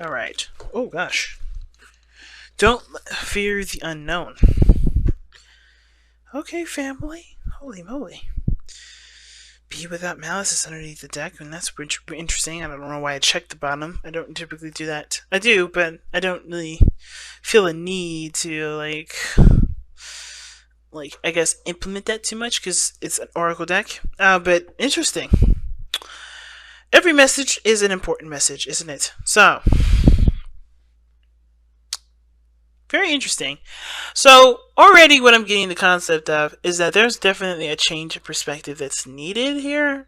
All right. Oh gosh. Don't fear the unknown. Okay, family. Holy moly. Be without malice is underneath the deck, and that's interesting. I don't know why I checked the bottom. I don't typically do that. I do, but I don't really feel a need to I guess implement that too much because it's an oracle deck. But interesting. Every message is an important message, isn't it? So very interesting. So already what I'm getting the concept of is that there's definitely a change of perspective that's needed here.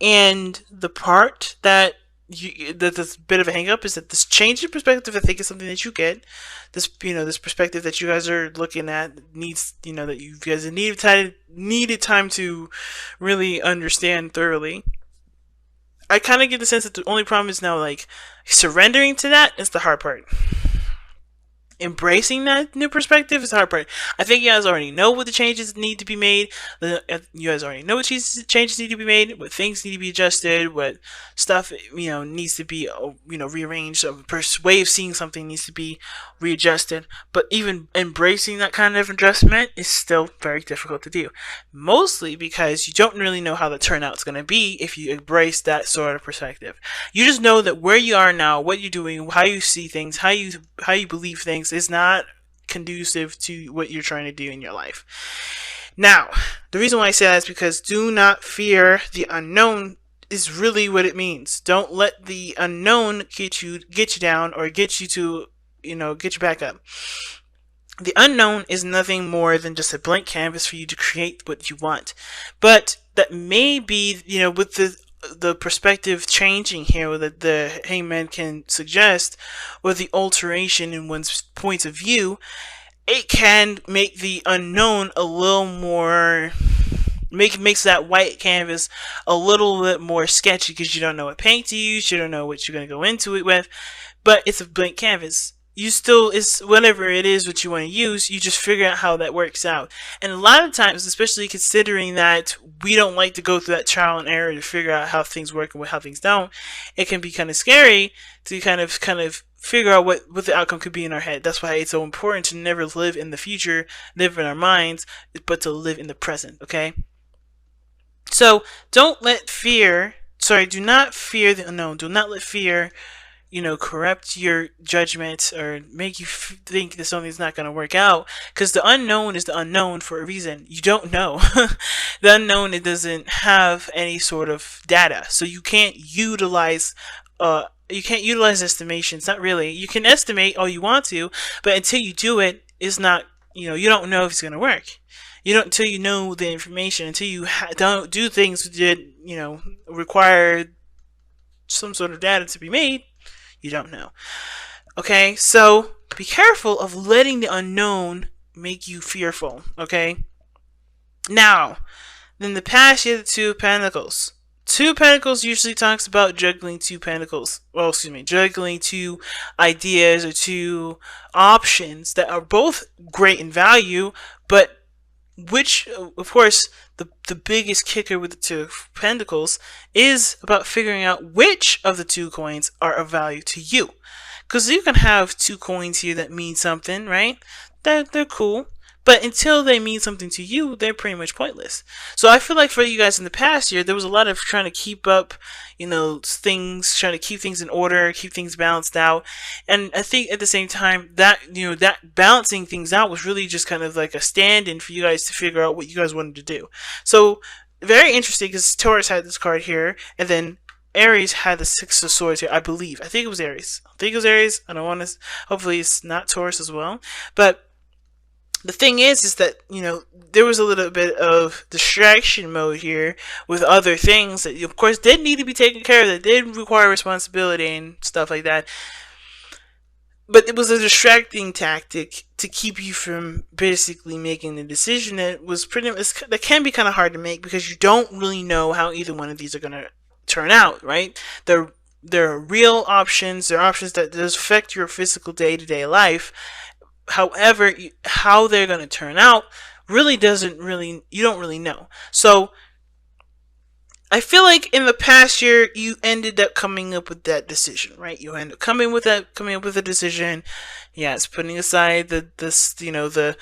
And the part that's a bit of a hang up is that this change in perspective I think is something that you get. This perspective that you guys are looking at needs that you guys needed time to really understand thoroughly. I kind of get the sense that the only problem is now surrendering to that is the hard part. Embracing that new perspective is the hard part. I think you guys already know what the changes need to be made. You guys already know what changes need to be made, what things need to be adjusted, what stuff needs to be rearranged. A way of seeing something needs to be readjusted. But even embracing that kind of adjustment is still very difficult to do. Mostly because you don't really know how the turnout's going to be if you embrace that sort of perspective. You just know that where you are now, what you're doing, how you see things, how you believe things is not conducive to what you're trying to do in your life. Now, the reason why I say that is because do not fear the unknown is really what it means. Don't let the unknown get you down or get you to get you back up. The unknown is nothing more than just a blank canvas for you to create what you want. But that may be, with the perspective changing here that the hangman can suggest, or the alteration in one's points of view, it can make the unknown a little more makes that white canvas a little bit more sketchy because you don't know what paint to use, you don't know what you're going to go into it with, but it's a blank canvas. You still, is whatever it is what you want to use, you just figure out how that works out. And a lot of times, especially considering that we don't like to go through that trial and error to figure out how things work and how things don't, it can be kind of scary to kind of figure out what the outcome could be in our head. That's why it's so important to never live in the future, live in our minds, but to live in the present, okay? So don't let fear, do not fear the unknown. Do not let fear corrupt your judgment or make you think that something's not going to work out, because the unknown is the unknown for a reason. You don't know. The unknown, it doesn't have any sort of data, so you can't utilize estimations. Not really. You can estimate all you want to, but until you do it, it's not, you don't know if it's going to work. You don't, until you know the information, until you don't do things that require some sort of data to be made, you don't know. Okay, so be careful of letting the unknown make you fearful. Okay, now, in the past, you had the Two of Pentacles. Two of Pentacles usually talks about juggling two pentacles. Well, excuse me, juggling two ideas or two options that are both great in value, but which, of course, the biggest kicker with the Two of Pentacles is about figuring out which of the two coins are of value to you. Because you can have two coins here that mean something, right? They're cool. But until they mean something to you, they're pretty much pointless. So I feel like for you guys in the past year, there was a lot of trying to keep up, things, trying to keep things in order, keep things balanced out. And I think at the same time that, that balancing things out was really just kind of like a stand-in for you guys to figure out what you guys wanted to do. So very interesting because Taurus had this card here, and then Aries had the Six of Swords here, I believe. I think it was Aries. I don't want to, hopefully it's not Taurus as well. But the thing is that, there was a little bit of distraction mode here with other things that, of course, did need to be taken care of, that did require responsibility and stuff like that. But it was a distracting tactic to keep you from basically making a decision that was that can be kind of hard to make because you don't really know how either one of these are going to turn out, right? There are real options. There are options that does affect your physical day-to-day life. However, how they're going to turn out you don't really know. So I feel like in the past year you ended up coming up with that decision, right? You end up coming up with a decision. Yes, putting aside the this the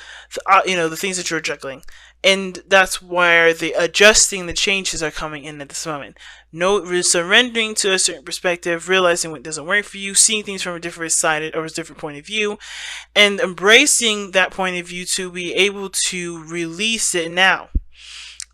things that you're juggling, and that's where the adjusting the changes are coming in at this moment. No, surrendering to a certain perspective, realizing what doesn't work for you, seeing things from a different side or a different point of view, and embracing that point of view to be able to release it now.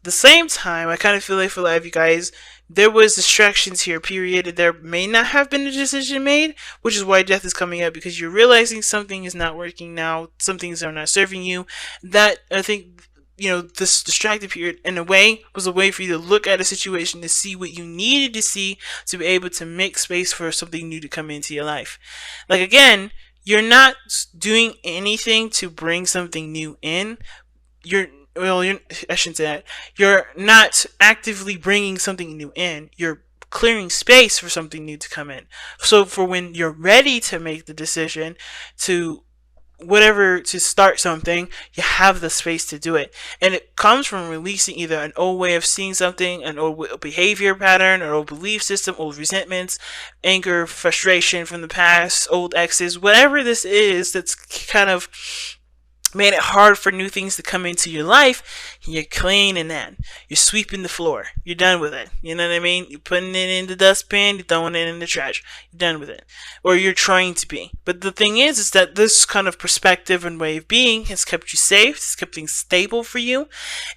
The same time, I kind of feel like for a lot of you guys, there was distractions here, period. There may not have been a decision made, which is why death is coming up, because you're realizing something is not working now, some things are not serving you. That, I think, this distracted period, in a way, was a way for you to look at a situation to see what you needed to see to be able to make space for something new to come into your life. Like, again, you're not doing anything to bring something new in. I shouldn't say that. You're not actively bringing something new in. You're clearing space for something new to come in. So for when you're ready to make the decision to to start something, you have the space to do it. And it comes from releasing either an old way of seeing something, an old behavior pattern, or old belief system, old resentments, anger, frustration from the past, old exes, whatever this is that's kind of made it hard for new things to come into your life. You're cleaning that. You're sweeping the floor. You're done with it. You know what I mean? You're putting it in the dustbin. You're throwing it in the trash. You're done with it. Or you're trying to be. But the thing is that this kind of perspective and way of being has kept you safe. It's kept things stable for you.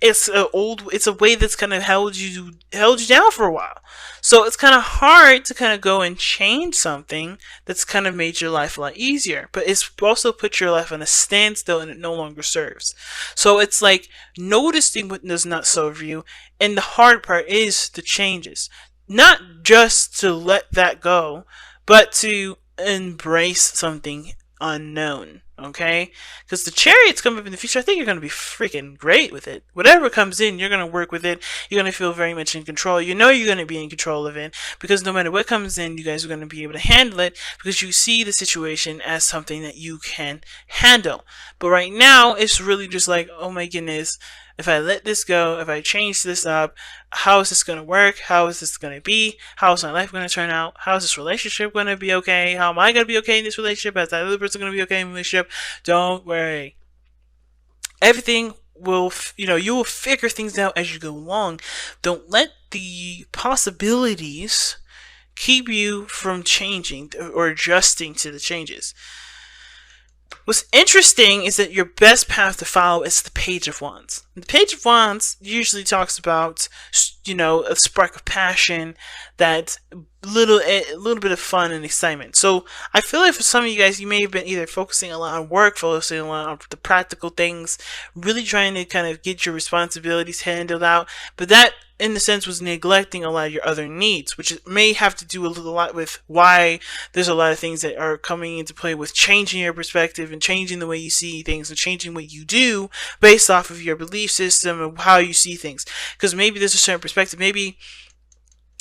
It's a way that's kind of held you down for a while. So it's kind of hard to kind of go and change something that's kind of made your life a lot easier. But it's also put your life on a standstill and it no longer serves. So it's like noticing what does not serve you. And the hard part is the changes. Not just to let that go, but to embrace something unknown. Okay? Because the Chariot's coming up in the future. I think you're going to be freaking great with it. Whatever comes in, you're going to work with it. You're going to feel very much in control. You know you're going to be in control of it. Because no matter what comes in, you guys are going to be able to handle it. Because you see the situation as something that you can handle. But right now, it's really just like, oh my goodness. If I let this go, if I change this up, how is this going to work? How is this going to be? How is my life going to turn out? How is this relationship going to be okay? How am I going to be okay in this relationship? Is that other person going to be okay in the relationship? Don't worry. Everything will, you will figure things out as you go along. Don't let the possibilities keep you from changing or adjusting to the changes. What's interesting is that your best path to follow is the Page of Wands. The Page of Wands usually talks about, a spark of passion, that a little bit of fun and excitement. So I feel like for some of you guys, you may have been either focusing a lot on work, focusing a lot on the practical things, really trying to kind of get your responsibilities handled out, but that in a sense was neglecting a lot of your other needs, which may have to do a lot with why there's a lot of things that are coming into play with changing your perspective and changing the way you see things and changing what you do based off of your belief system and how you see things. Because maybe there's a certain perspective, maybe,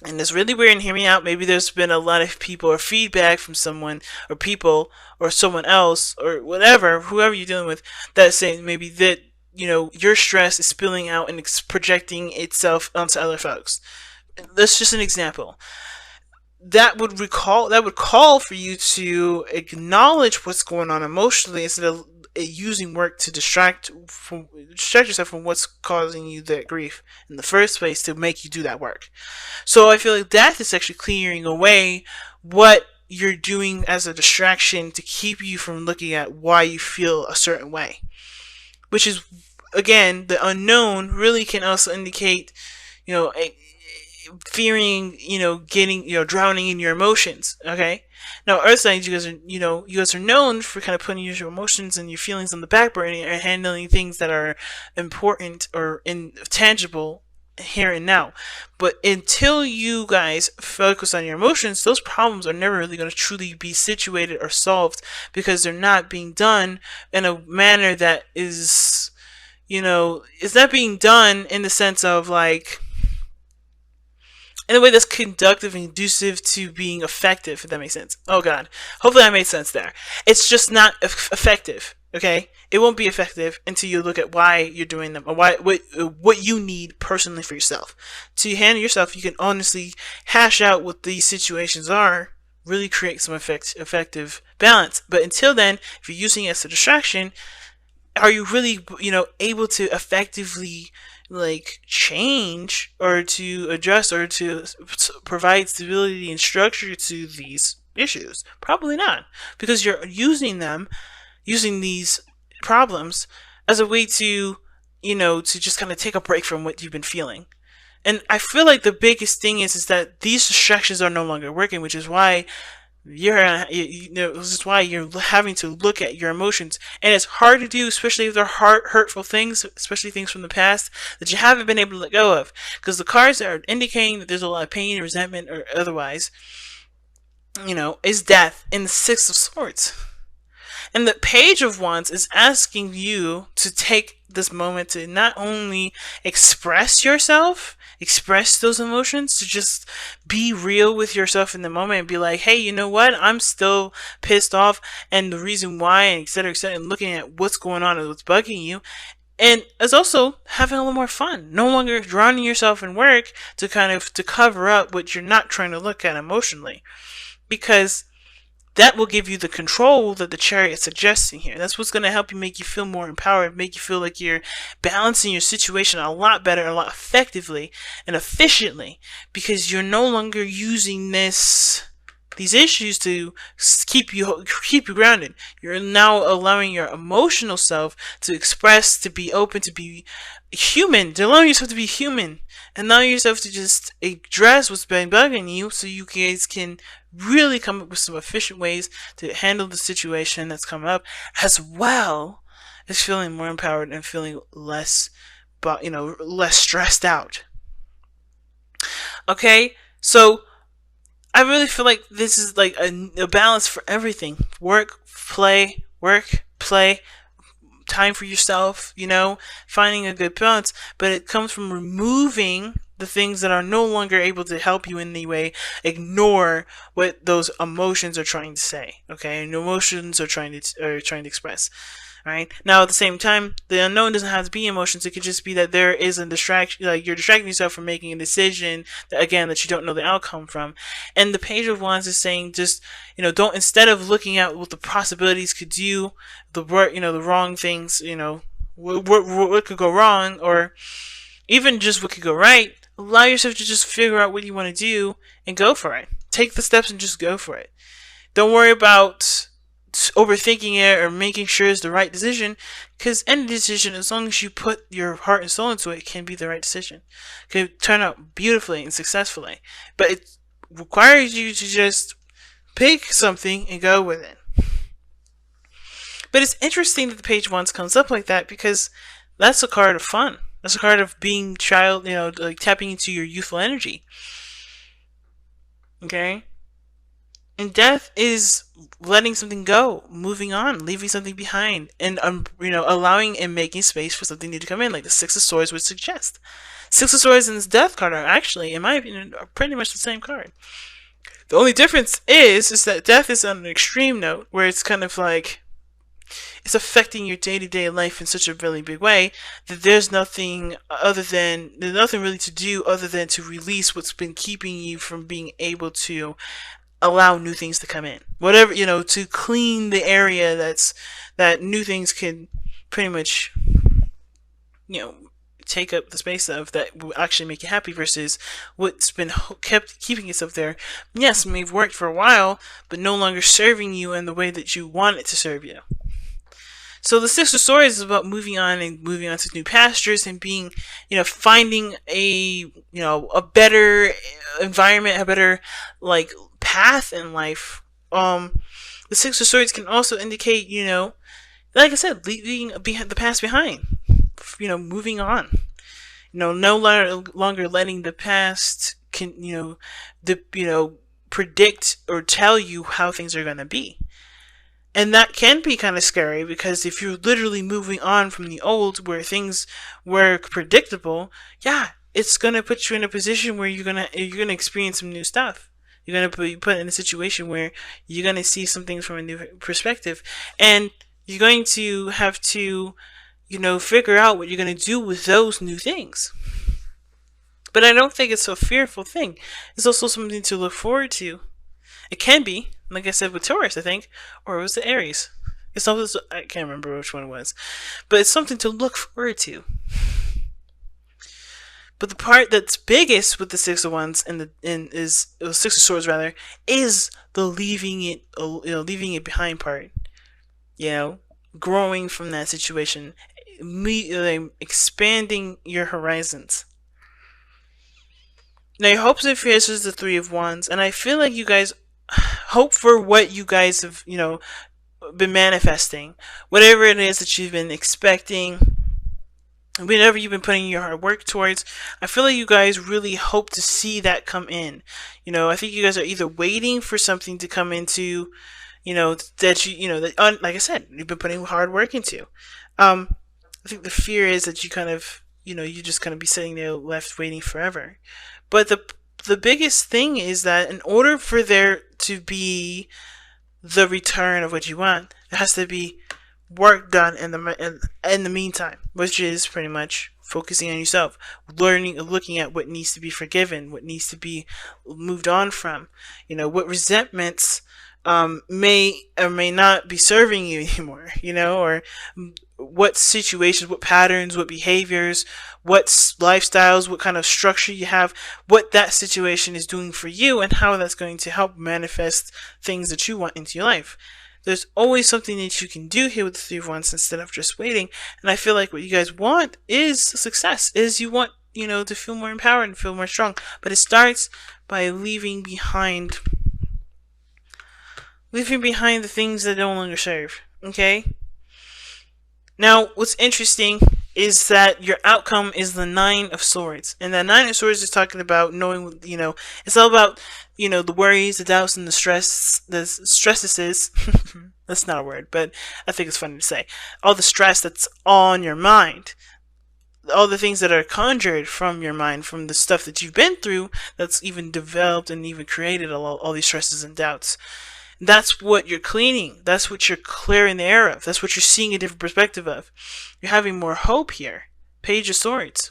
and it's really weird, and hear me out, maybe there's been a lot of people or feedback from someone or people or someone else or whatever, whoever you're dealing with, that's saying maybe that your stress is spilling out and projecting itself onto other folks. That's just an example. That would call for you to acknowledge what's going on emotionally instead of using work to distract yourself from what's causing you that grief in the first place to make you do that work. So I feel like that is actually clearing away what you're doing as a distraction to keep you from looking at why you feel a certain way. Which is, again, the unknown really can also indicate, fearing, drowning in your emotions. Okay. Now, Earth signs, you guys are known for kind of putting your emotions and your feelings on the back burner and handling things that are important or intangible here and now. But until you guys focus on your emotions, those problems are never really going to truly be situated or solved because they're not being done in a manner that is, it's not being done in the sense of like, in a way that's conductive and conducive to being effective, if that makes sense. Oh god. Hopefully I made sense there. It's just not effective. Okay, it won't be effective until you look at why you're doing them, or what you need personally for yourself. To handle yourself, you can honestly hash out what these situations are, really create some effective balance. But until then, if you're using it as a distraction, are you really, able to effectively like change or to adjust or to provide stability and structure to these issues? Probably not, because you're using these problems as a way to, to just kind of take a break from what you've been feeling. And I feel like the biggest thing is that these distractions are no longer working, which is why this is why you're having to look at your emotions, and it's hard to do, especially if they're hurtful things, especially things from the past that you haven't been able to let go of, because the cards are indicating that there's a lot of pain, resentment, or otherwise, is death in the Six of Swords. And the Page of Wands is asking you to take this moment to not only express yourself, express those emotions, to just be real with yourself in the moment and be like, hey, you know what? I'm still pissed off, and the reason why, and etc., and looking at what's going on and what's bugging you. And it's also having a little more fun. No longer drowning yourself in work to cover up what you're not trying to look at emotionally. Because that will give you the control that the Chariot is suggesting here. That's what's going to help you, make you feel more empowered, make you feel like you're balancing your situation a lot better, a lot effectively and efficiently, because you're no longer using these issues to keep you grounded. You're now allowing your emotional self to express, to be open, to be human, to allow yourself to be human, and allow yourself to just address what's been bugging you, so you guys can really come up with some efficient ways to handle the situation that's coming up, as well as feeling more empowered and feeling less stressed out. Okay, so I really feel like this is like a balance for everything. Work, play, time for yourself, finding a good balance. But it comes from removing the things that are no longer able to help you in any way. Ignore what those emotions are trying to say, okay? And emotions are trying to express. Right? Now, at the same time, the unknown doesn't have to be emotions. It could just be that there is a distraction, like you're distracting yourself from making a decision that you don't know the outcome from. And the Page of Wands is saying, just, don't, instead of looking at what the possibilities could do, the wrong things, what could go wrong, or even just what could go right, allow yourself to just figure out what you want to do and go for it. Take the steps and just go for it. Don't worry about overthinking it or making sure it's the right decision, because any decision, as long as you put your heart and soul into it, can be the right decision. It can turn out beautifully and successfully, but it requires you to just pick something and go with it. But it's interesting that the Page of Wands comes up like that, because that's a card of fun. That's a card of being child, like tapping into your youthful energy. Okay? And death is letting something go, moving on, leaving something behind, and allowing and making space for something new to come in, like the Six of Swords would suggest. Six of Swords and this Death card are actually, in my opinion, are pretty much the same card. The only difference is that Death is on an extreme note, where it's kind of like it's affecting your day-to-day life in such a really big way that there's nothing really to do other than to release what's been keeping you from being able to allow new things to come in. Whatever, to clean the area that new things can pretty much, take up the space of, that will actually make you happy, versus what's been keeping itself there. Yes, it may have worked for a while, but no longer serving you in the way that you want it to serve you. So the Six of Swords is about moving on to new pastures, and being, finding a better environment, a better path in life. The Six of Swords can also indicate, like I said, leaving the past behind. Moving on. No longer letting the past predict or tell you how things are going to be. And that can be kind of scary, because if you're literally moving on from the old, where things were predictable, it's gonna put you in a position where you're gonna experience some new stuff. You're gonna be put in a situation where you're gonna see some things from a new perspective, and You're going to have to, figure out what you're going to do with those new things. But I don't think it's a fearful thing. It's also something to look forward to. It can be, like I said with Taurus, I think, or it was the Aries. It's also, I can't remember which one it was, but it's something to look forward to. But the part that's biggest with the Six of Wands Six of Swords rather, is the leaving it behind part. Growing from that situation, expanding your horizons. Now, your hopes and fears is the Three of Wands, and I feel like you guys hope for what you guys have, been manifesting. Whatever it is that you've been expecting, whatever you've been putting your hard work towards, I feel like you guys really hope to see that come in. I think you guys are either waiting for something to come into, like I said, you've been putting hard work into. I think the fear is that you kind of, you just kind of be sitting there left waiting forever. But the biggest thing is that in order for there to be the return of what you want, there has to be work done in the meantime, which is pretty much focusing on yourself, learning, looking at what needs to be forgiven, what needs to be moved on from, what resentments may or may not be serving you anymore, or what situations, what patterns, what behaviors, what lifestyles, what kind of structure you have, what that situation is doing for you, and how that's going to help manifest things that you want into your life. There's always something that you can do here with the Three of Wands instead of just waiting. And I feel like what you guys want is success, is you want, to feel more empowered and feel more strong. But it starts by leaving behind the things that no longer serve. Okay? Now, what's interesting is that your outcome is the Nine of Swords. And the Nine of Swords is talking about knowing, it's all about, the worries, the doubts, and the stresses. That's not a word, but I think it's funny to say. All the stress that's on your mind. All the things that are conjured from your mind, from the stuff that you've been through, that's even developed and even created all these stresses and doubts. That's what you're cleaning. That's what you're clearing the air of. That's what you're seeing a different perspective of. You're having more hope here. Page of Swords.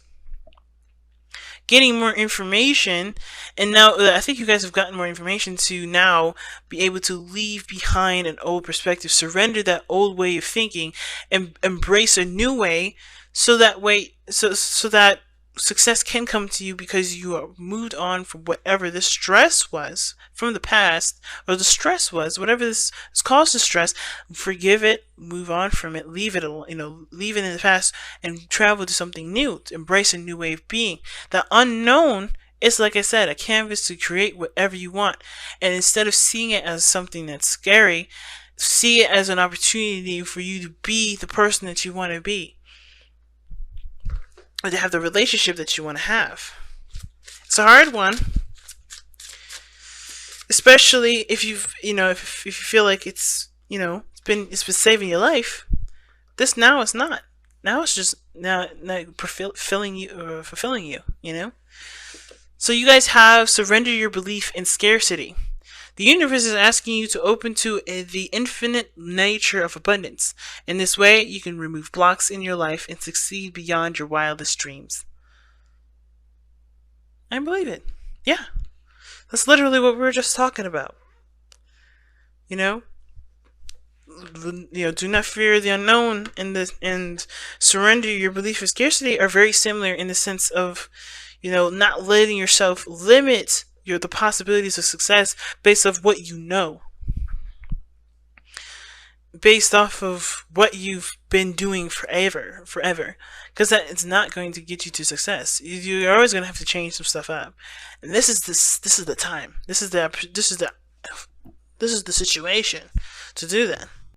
Getting more information, and now I think you guys have gotten more information to now be able to leave behind an old perspective, surrender that old way of thinking, and embrace a new way, so that success can come to you because you are moved on from whatever the stress was from the past, or the stress was, whatever this has caused the stress. Forgive it, move on from it, leave it alone, leave it in the past, and travel to something new, to embrace a new way of being. The unknown is, like I said, a canvas to create whatever you want. And instead of seeing it as something that's scary, see it as an opportunity for you to be the person that you want to be, or to have the relationship that you want to have. It's a hard one, especially if if you feel like it's been saving your life. This now is not. Now it's just now fulfilling you. So you guys have surrender your belief in scarcity. The universe is asking you to open to the infinite nature of abundance. In this way, you can remove blocks in your life and succeed beyond your wildest dreams. I believe it. Yeah. That's literally what we were just talking about. Do not fear the unknown and surrender your belief in scarcity are very similar in the sense of, not letting yourself limit the possibilities of success based off what you know, based off of what you've been doing forever, because that is not going to get you to success. You're always going to have to change some stuff up, and this is the time. This is the situation to do that.